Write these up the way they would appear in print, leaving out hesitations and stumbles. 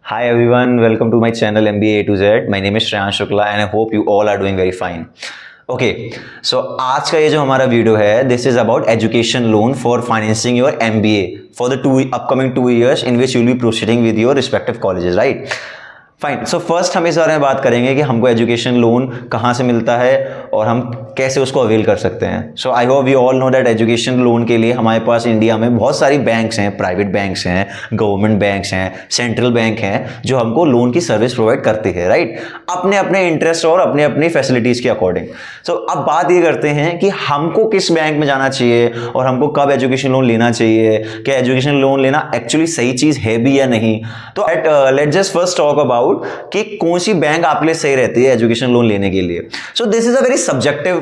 Hi everyone, welcome to my channel MBA A to Z. My name is Shreyansh Shukla and I hope you all are doing very fine. Okay so आज का ये जो हमारा video है this is about education loan for financing your MBA for the upcoming 2 years in which you will be proceeding with your respective colleges, right? Fine. So first हम इस बारे में बात करेंगे कि हमको एजुकेशन लोन कहाँ से मिलता है और हम कैसे उसको अवेल कर सकते हैं. So I hope we all know that education loan के लिए हमारे पास इंडिया में बहुत सारी बैंक्स हैं, प्राइवेट बैंक्स हैं, गवर्नमेंट बैंक्स हैं, सेंट्रल बैंक हैं जो हमको लोन की सर्विस प्रोवाइड करते हैं, राइट? अपने अपने इंटरेस्ट और अपने अपनी फैसिलिटीज़ के अकॉर्डिंग. सो अब बात ये करते हैं कि हमको किस बैंक में जाना चाहिए और हमको कब एजुकेशन लोन लेना चाहिए, क्या एजुकेशन लोन लेना एक्चुअली सही चीज़ है भी या नहीं. तो let's just first talk about कि कौन सी बैंक आपके लिए सही रहती है एजुकेशन लोन लेने के लिए. So this is a very subjective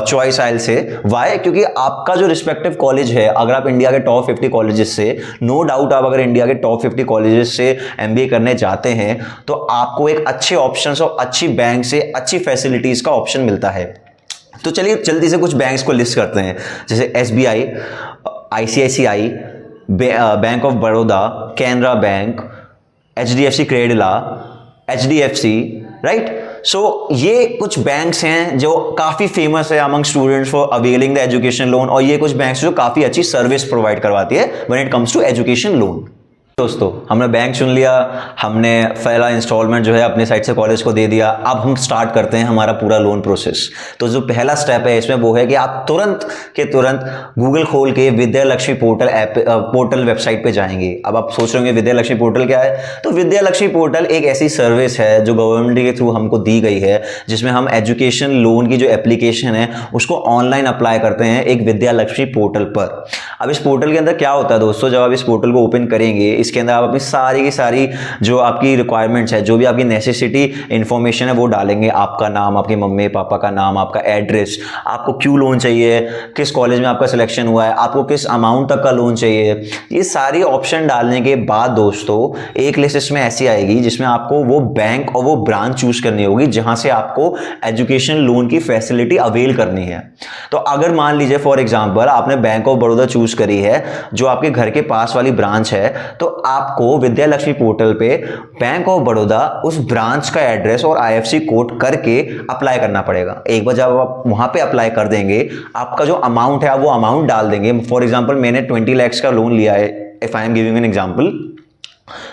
choice I will say. Why? क्योंकि आपका जो रिस्पेक्टिव कॉलेज है, अगर आप इंडिया के टॉप 50 कॉलेजेस से, नो डाउट आप अगर इंडिया के टॉप 50 कॉलेजेस से MBA करने जाते हैं तो आपको एक अच्छे ऑप्शंस और अच्छी बैंक से अच्छी फैसिलिटीज का ऑप्शन मिलता है. तो चलिए जल्दी से कुछ बैंक्स को लिस्ट करते हैं, जैसे SBI, ICICI, bank of Baroda, Canara bank, HDFC Credila, HDFC, right? So ये कुछ बैंक्स हैं जो काफ़ी फेमस है among students for availing the education loan, और ये कुछ बैंक्स जो काफ़ी अच्छी सर्विस प्रोवाइड करवाती है when it comes to education loan. दोस्तों, हमने बैंक चुन लिया, हमने पहला इंस्टॉलमेंट जो है अपनी साइड से कॉलेज को दे दिया. अब हम स्टार्ट करते हैं हमारा पूरा लोन प्रोसेस. तो जो पहला स्टेप है इसमें वो है कि आप तुरंत के तुरंत गूगल खोल के Vidya Lakshmi portal portal website पे जाएंगे. अब आप सोच रहे होंगे विद्या लक्ष्मी पोर्टल क्या है? तो विद्या लक्ष्मी पोर्टल एक ऐसी सर्विस है जो गवर्नमेंट के थ्रू हमको दी गई है, जिसमें हम एजुकेशन लोन की जो एप्लीकेशन है उसको ऑनलाइन अप्लाई करते हैं एक विद्या लक्ष्मी पोर्टल पर. अब इस पोर्टल के अंदर क्या होता है दोस्तों, जब आप इस पोर्टल को ओपन करेंगे इसके अंदर आप अपनी सारी की सारी जो आपकी रिक्वायरमेंट्स है, जो भी आपकी नेसेसिटी इंफॉर्मेशन है वो डालेंगे. आपका नाम, आपके मम्मी पापा का नाम, आपका एड्रेस, आपको क्यों लोन चाहिए, किस कॉलेज में आपका सिलेक्शन हुआ है, आपको किस अमाउंट तक का लोन चाहिए. ये सारी ऑप्शन डालने के बाद दोस्तों एक लिस्ट इसमें ऐसी आएगी जिसमें आपको वो बैंक और वो ब्रांच चूज करनी होगी जहां से आपको एजुकेशन लोन की फैसिलिटी अवेल करनी है. तो अगर मान लीजिए फॉर एग्जाम्पल आपने बैंक ऑफ बड़ौदा चूज करी है जो आपके घर के पास वाली ब्रांच है, तो आपको विद्या लक्ष्मी पोर्टल पे बैंक ऑफ बड़ौदा उस ब्रांच का एड्रेस और IFSC कोड करके अप्लाई करना पड़ेगा. एक बार जब आप वहां पे अप्लाई कर देंगे, आपका जो अमाउंट है आप वो अमाउंट डाल देंगे. फॉर एग्जांपल मैंने 20 lakhs का लोन लिया है, if I am giving an example,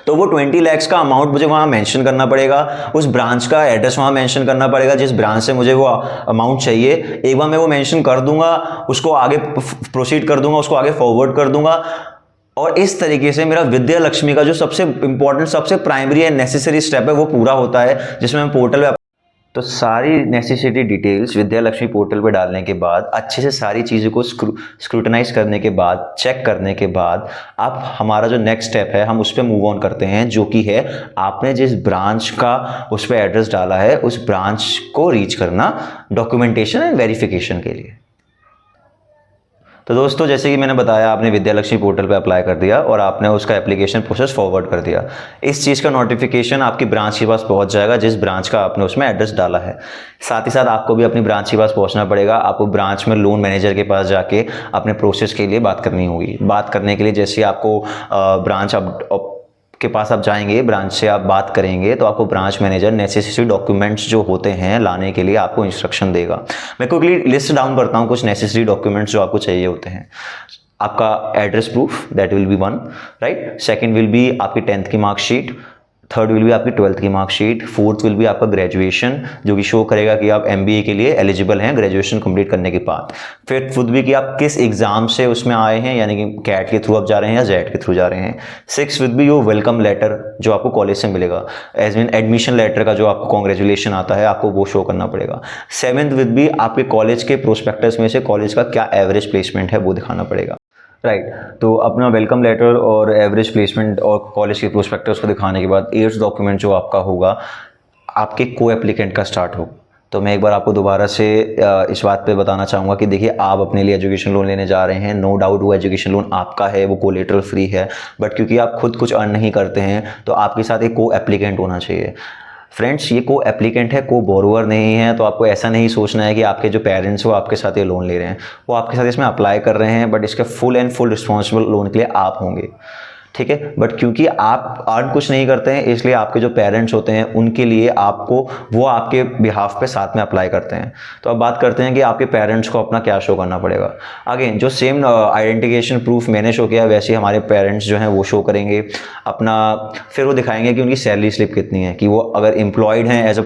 तो वो 20 lakhs का अमाउंट मुझे वहां मेंशन करना पड़ेगा, उस ब्रांच का एड्रेस वहां मेंशन करना पड़ेगा जिस ब्रांच से मुझे वो अमाउंट चाहिए. एक बार मैं वो मेंशन कर दूंगा, उसको आगे प्रोसीड कर दूंगा, उसको आगे फॉरवर्ड कर दूंगा, और इस तरीके से मेरा विद्या लक्ष्मी का जो सबसे इंपॉर्टेंट, सबसे प्राइमरी एंड नेसेसरी स्टेप है वो पूरा होता है, जिसमें हम पोर्टल पे तो सारी necessity details Vidya Lakshmi portal पे डालने के बाद, अच्छे से सारी चीज़ों को स्क्रूटनाइज करने के बाद, चेक करने के बाद, आप हमारा जो नेक्स्ट स्टेप है हम उस पर मूव ऑन करते हैं, जो कि है आपने जिस ब्रांच का उस पर एड्रेस डाला है उस ब्रांच को रीच करना डॉक्यूमेंटेशन एंड वेरिफिकेशन के लिए. तो दोस्तों जैसे कि मैंने बताया, आपने विद्या लक्ष्मी पोर्टल पे अप्लाई कर दिया और आपने उसका एप्लीकेशन प्रोसेस फॉरवर्ड कर दिया. इस चीज़ का नोटिफिकेशन आपकी ब्रांच के पास पहुंच जाएगा जिस ब्रांच का आपने उसमें एड्रेस डाला है. साथ ही साथ आपको भी अपनी ब्रांच के पास पहुंचना पड़ेगा. आपको ब्रांच में लोन मैनेजर के पास जाके अपने प्रोसेस के लिए बात करनी होगी. बात करने के लिए जैसे आपको ब्रांच के पास आप जाएंगे, ब्रांच से आप बात करेंगे, तो आपको ब्रांच मैनेजर नेसेसरी डॉक्यूमेंट्स जो होते हैं लाने के लिए आपको इंस्ट्रक्शन देगा. मैं क्विकली लिस्ट डाउन करता हूँ कुछ नेसेसरी डॉक्यूमेंट्स जो आपको चाहिए होते हैं. आपका address proof, that will be one, right. Second will be आपकी 10th की मार्कशीट. थर्ड विल बी आपकी 12th की मार्कशीट. फोर्थ विल बी आपका ग्रेजुएशन, जो कि शो करेगा कि आप MBA के लिए एलिजिबल हैं ग्रेजुएशन कंप्लीट करने के बाद. फिफ्थ विल बी कि आप किस एग्जाम से उसमें आए हैं, यानी कि कैट के थ्रू आप जा रहे हैं या जेट के थ्रू जा रहे हैं. Six will be your welcome letter जो आपको कॉलेज से मिलेगा, एज मीन एडमिशन लेटर का जो आपको कॉन्ग्रेचुलेशन आता है, आपको वो शो करना पड़ेगा. सेवेंथ विल बी आपके कॉलेज के प्रोस्पेक्टस में से कॉलेज का क्या एवरेज प्लेसमेंट है वो दिखाना पड़ेगा, राइट. तो अपना वेलकम लेटर और एवरेज प्लेसमेंट और कॉलेज के प्रोस्पेक्टस को दिखाने के बाद 8th डॉक्यूमेंट जो आपका होगा आपके को एप्लीकेंट का स्टार्ट हो. तो मैं एक बार आपको दोबारा से इस बात पे बताना चाहूँगा कि देखिए, आप अपने लिए एजुकेशन लोन लेने जा रहे हैं, नो डाउट वो एजुकेशन लोन आपका है, वो कोलेटरल फ्री है, बट क्योंकि आप खुद कुछ अर्न नहीं करते हैं तो आपके साथ एक को एप्लीकेंट होना चाहिए. फ्रेंड्स, ये को एप्लीकेंट है, को बोरोवर नहीं है. तो आपको ऐसा नहीं सोचना है कि आपके जो पेरेंट्स वो आपके साथ ये लोन ले रहे हैं, वो आपके साथ इसमें अप्लाई कर रहे हैं, बट इसके full and full responsible loan के लिए आप होंगे. ठीक है। बट क्योंकि आप अर्न कुछ नहीं करते हैं, इसलिए आपके जो पेरेंट्स होते हैं उनके लिए आपको वो आपके बिहाफ पे साथ में अप्लाई करते हैं। तो अब बात करते हैं कि आपके पेरेंट्स को अपना क्या शो करना पड़ेगा। अगेन जो सेम आइडेंटिफिकेशन प्रूफ मैंने शो किया वैसे ही हमारे पेरेंट्स जो हैं वो शो करेंगे अपना, फिर वो दिखाएंगे कि उनकी सैलरी स्लिप कितनी है, कि वो अगर एम्प्लॉयड हैं एज अ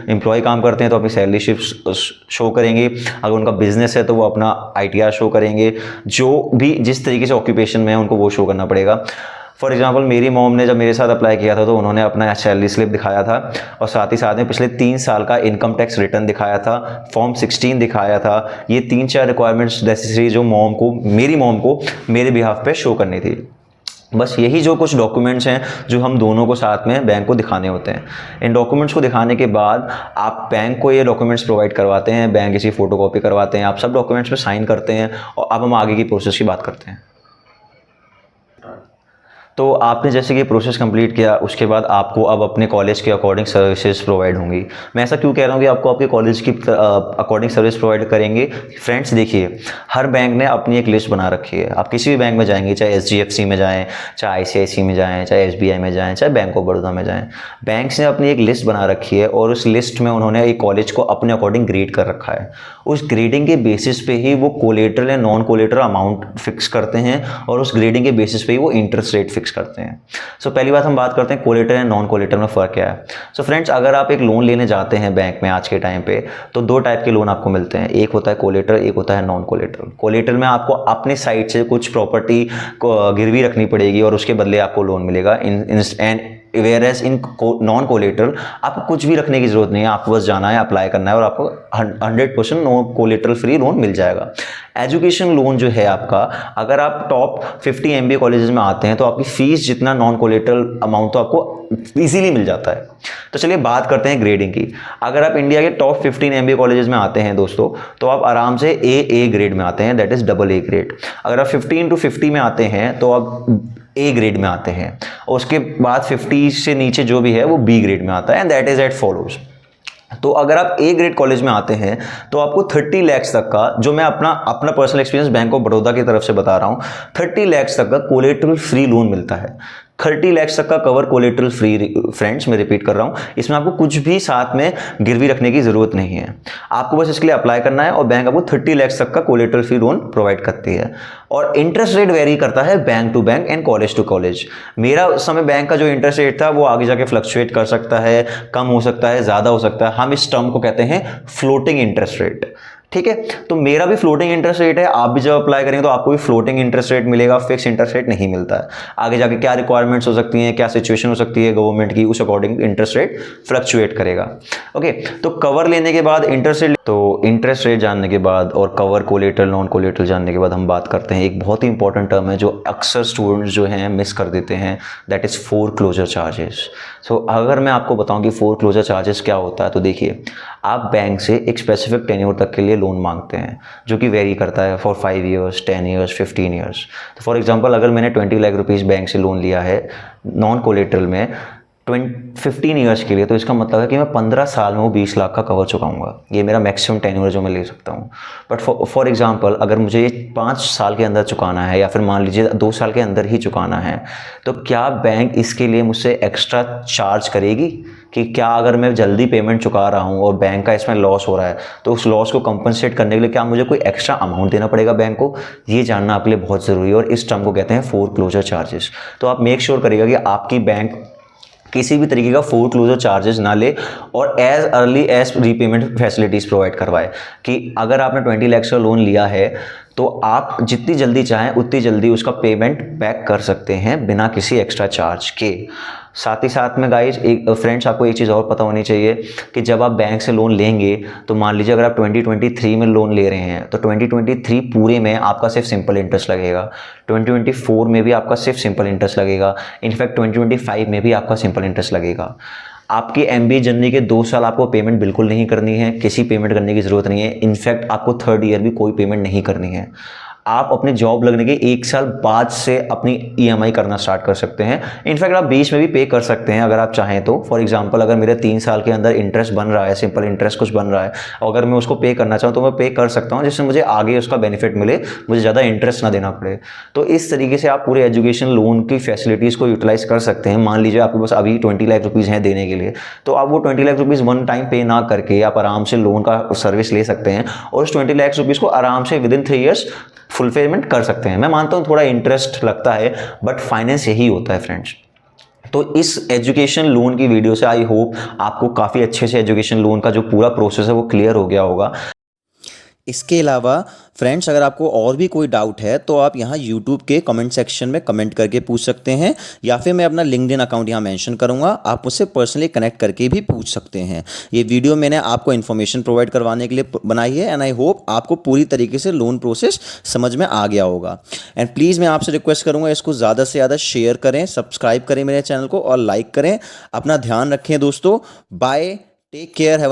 एम्प्लॉय काम करते हैं तो अपनी सैलरी स्लिप शो करेंगे, अगर उनका बिजनेस है तो वो अपना ITR शो करेंगे, जो भी जिस तरीके से ऑक्यूपेशन में है उनको वो शो करना पड़ेगा। फॉर एग्जांपल मेरी मॉम ने जब मेरे साथ अप्लाई किया था तो उन्होंने अपना सैलरी स्लिप दिखाया था और साथ ही साथ में पिछले 3 साल का इनकम टैक्स रिटर्न दिखाया था, फॉर्म 16 दिखाया था। ये 3-4 रिक्वायरमेंट्स नेसेसरी जो मेरी मॉम को मेरे बिहाफ पे शो करनी थी। बस यही जो कुछ डॉक्यूमेंट्स हैं जो हम दोनों को साथ में बैंक को दिखाने होते हैं। इन डॉक्यूमेंट्स को दिखाने के बाद आप बैंक को ये डॉक्यूमेंट्स प्रोवाइड करवाते हैं, बैंक इसकी फ़ोटोकॉपी करवाते हैं, आप सब डॉक्यूमेंट्स में साइन करते हैं और अब हम आगे की प्रोसेस की बात करते हैं। तो आपने जैसे कि प्रोसेस कंप्लीट किया उसके बाद आपको अब अपने कॉलेज के अकॉर्डिंग सर्विसेज प्रोवाइड होंगी। मैं ऐसा क्यों कह रहा हूँ कि आपको आपके कॉलेज की अकॉर्डिंग सर्विस प्रोवाइड करेंगे। फ्रेंड्स देखिए, हर बैंक ने अपनी एक लिस्ट बना रखी है। आप किसी भी बैंक में जाएंगे, चाहे SGFC में जाएँ, चाहे ICICI में जाएँ, चाहे SBI में जाएँ, चाहे बैंक ऑफ बड़ौदा में जाएँ, बैंक्स ने अपनी एक लिस्ट बना रखी है और उस लिस्ट में उन्होंने एक कॉलेज को अपने अकॉर्डिंग ग्रेड कर रखा है। उस ग्रेडिंग के बेसिस पे ही वो कोलेटरल या नॉन कोलेटरल अमाउंट फिक्स करते हैं और उस ग्रेडिंग के बेसिस पे ही वो इंटरेस्ट रेट फिक्स करते हैं। सो पहली बात हम बात करते हैं कोलेटरल एंड नॉन कोलेटरल में फ़र्क क्या है। सो फ्रेंड्स, अगर आप एक लोन लेने जाते हैं बैंक में आज के टाइम पे तो 2 टाइप के लोन आपको मिलते हैं, एक होता है कोलेटरल, एक होता है नॉन कोलेटरल। कोलेटरल में आपको अपने साइड से कुछ प्रॉपर्टी गिरवी रखनी पड़ेगी और उसके बदले आपको लोन मिलेगा। वेयरएज इन नॉन कोलेटरल आपको कुछ भी रखने की जरूरत नहीं है, आपको बस जाना है, अप्लाई करना है और आपको 100% नॉन कोलेटरल फ्री लोन मिल जाएगा। एजुकेशन लोन जो है आपका, अगर आप टॉप 50 MBA कॉलेजेस में आते हैं तो आपकी फीस जितना नॉन कोलेटरल अमाउंट तो आपको इजीली मिल जाता है। तो चलिए बात करते हैं ग्रेडिंग की। अगर आप इंडिया के टॉप 15 MBA कॉलेजेस में आते हैं दोस्तों तो आप आराम से AA ग्रेड में आते हैं, दैट इज AA ग्रेड। अगर आप 15 to 50 में आते हैं तो आप A ग्रेड में आते हैं और उसके बाद 50 से नीचे जो भी है वो B ग्रेड में आता है, and that is at follows. तो अगर आप A ग्रेड कॉलेज में आते हैं तो आपको 30 लाख तक का, जो मैं अपना personal experience bank of Baroda की तरफ से बता रहा हूँ, 30 लाख तक का कोलेटरल फ्री लोन मिलता है। 30 लाख तक का कवर कोलेटरल फ्री। फ्रेंड्स, मैं रिपीट कर रहा हूँ, इसमें आपको कुछ भी साथ में गिरवी रखने की जरूरत नहीं है, आपको बस इसके लिए अप्लाई करना है और बैंक आपको 30 लाख तक का कोलेटरल फ्री लोन प्रोवाइड करती है। और इंटरेस्ट रेट वेरी करता है bank to bank and college to college. मेरा उस समय बैंक का जो इंटरेस्ट रेट था वो आगे जाके फ्लक्चुएट कर सकता है, कम हो सकता है, ज़्यादा हो सकता है। हम इस टर्म को कहते हैं फ्लोटिंग इंटरेस्ट रेट, ठीक है। तो मेरा भी फ्लोटिंग इंटरेस्ट रेट है, आप भी जब अप्लाई करेंगे तो आपको भी फ्लोटिंग इंटरेस्ट रेट मिलेगा, फिक्स इंटरेस्ट रेट नहीं मिलता है। आगे जाके क्या रिक्वायरमेंट्स हो सकती हैं, क्या सिचुएशन हो सकती है गवर्नमेंट की, उस अकॉर्डिंग इंटरेस्ट रेट फ्लक्चुएट करेगा। ओके, तो कवर लेने के बाद इंटरेस्ट रेट जानने के बाद और कवर कोलेटरल नॉन कोलेटरल जानने के बाद हम बात करते हैं एक बहुत ही इंपॉर्टेंट टर्म है जो अक्सर स्टूडेंट्स जो हैं मिस कर देते हैं, दैट इज़ फोरक्लोजर चार्जेस। सो अगर मैं आपको बताऊं कि फोरक्लोजर चार्जेस क्या होता है तो देखिए, आप बैंक से एक स्पेसिफिक टेन्योर तक के लिए लोन मांगते हैं जो कि वेरी करता है फॉर 5 ईयर्स, 10 ईयर्स, 15 ईयर्स। तो फॉर एग्जांपल अगर मैंने 20 लाख रुपीज़ बैंक से लोन लिया है नॉन कोलेटरल में 15 ईयर्स के लिए, तो इसका मतलब है कि मैं 15 साल में वो 20 लाख का कवर चुकाऊंगा। ये मेरा मैक्सिमम टेन्योर जो मैं ले सकता हूँ। बट फॉर एग्जांपल अगर मुझे ये 5 साल के अंदर चुकाना है या फिर मान लीजिए 2 साल के अंदर ही चुकाना है, तो क्या बैंक इसके लिए मुझसे एक्स्ट्रा चार्ज करेगी? कि क्या अगर मैं जल्दी पेमेंट चुका रहा हूँ और बैंक का इसमें लॉस हो रहा है तो उस लॉस को कंपनसेट करने के लिए क्या मुझे कोई एक्स्ट्रा अमाउंट देना पड़ेगा बैंक को? ये जानना आपके लिए बहुत ज़रूरी है और इस टर्म को कहते हैं फोरक्लोजर चार्जेस। तो आप मेक श्योर करिएगा कि आपकी बैंक किसी भी तरीके का फोरक्लोजर चार्जेस ना ले और as early as repayment facilities provide करवाए। कि अगर आपने 20 लाख का लोन लिया है तो आप जितनी जल्दी चाहें उतनी जल्दी उसका पेमेंट बैक कर सकते हैं बिना किसी एक्स्ट्रा चार्ज के। साथ ही साथ में गाइज फ्रेंड्स आपको एक चीज़ और पता होनी चाहिए कि जब आप बैंक से लोन लेंगे तो मान लीजिए अगर आप 2023 में लोन ले रहे हैं तो 2023 पूरे में आपका सिर्फ सिंपल इंटरेस्ट लगेगा, 2024 में भी आपका सिर्फ सिंपल इंटरेस्ट लगेगा, इनफैक्ट 2025 में भी आपका सिंपल इंटरेस्ट लगेगा। आपकी MBA जर्नी के 2 साल आपको पेमेंट बिल्कुल नहीं करनी है, किसी पेमेंट करने की ज़रूरत नहीं है, इनफैक्ट आपको 3rd ईयर भी कोई पेमेंट नहीं करनी है। आप अपने जॉब लगने के 1 साल बाद से अपनी EMI करना स्टार्ट कर सकते हैं। इनफैक्ट आप बीच में भी पे कर सकते हैं अगर आप चाहें तो। फॉर एग्जांपल अगर मेरे 3 साल के अंदर इंटरेस्ट बन रहा है, सिंपल इंटरेस्ट कुछ बन रहा है, और अगर मैं उसको पे करना चाहूँ तो मैं पे कर सकता हूँ, जिससे मुझे आगे उसका बेनिफिट मिले, मुझे ज़्यादा इंटरेस्ट ना देना पड़े। तो इस तरीके से आप पूरे एजुकेशन लोन की फैसिलिटीज़ को यूटिलाइज कर सकते हैं। मान लीजिए आपके पास अभी 20 लाख रुपीज़ हैं देने के लिए, तो आप वो 20 लाख रुपीज़ वन टाइम पे ना करके आप आराम से लोन का सर्विस ले सकते हैं और उस 20 लाख रुपीज़ को आराम से विद इन 3 ईयर्स फुलफिलमेंट कर सकते हैं। मैं मानता हूँ थोड़ा इंटरेस्ट लगता है, बट फाइनेंस यही होता है फ्रेंड्स। तो इस एजुकेशन लोन की वीडियो से आई होप आपको काफ़ी अच्छे से एजुकेशन लोन का जो पूरा प्रोसेस है वो क्लियर हो गया होगा। इसके अलावा फ्रेंड्स, अगर आपको और भी कोई डाउट है तो आप यहाँ YouTube के कमेंट सेक्शन में कमेंट करके पूछ सकते हैं, या फिर मैं अपना लिंक्डइन अकाउंट यहाँ मेंशन करूँगा, आप मुझसे पर्सनली कनेक्ट करके भी पूछ सकते हैं। ये वीडियो मैंने आपको इन्फॉर्मेशन प्रोवाइड करवाने के लिए बनाई है, एंड आई होप आपको पूरी तरीके से लोन प्रोसेस समझ में आ गया होगा। एंड प्लीज़ मैं आपसे रिक्वेस्ट करूँगा, इसको ज़्यादा से ज़्यादा शेयर करें, सब्सक्राइब करें मेरे चैनल को और लाइक करें। अपना ध्यान रखें दोस्तों। Bye, take care, have a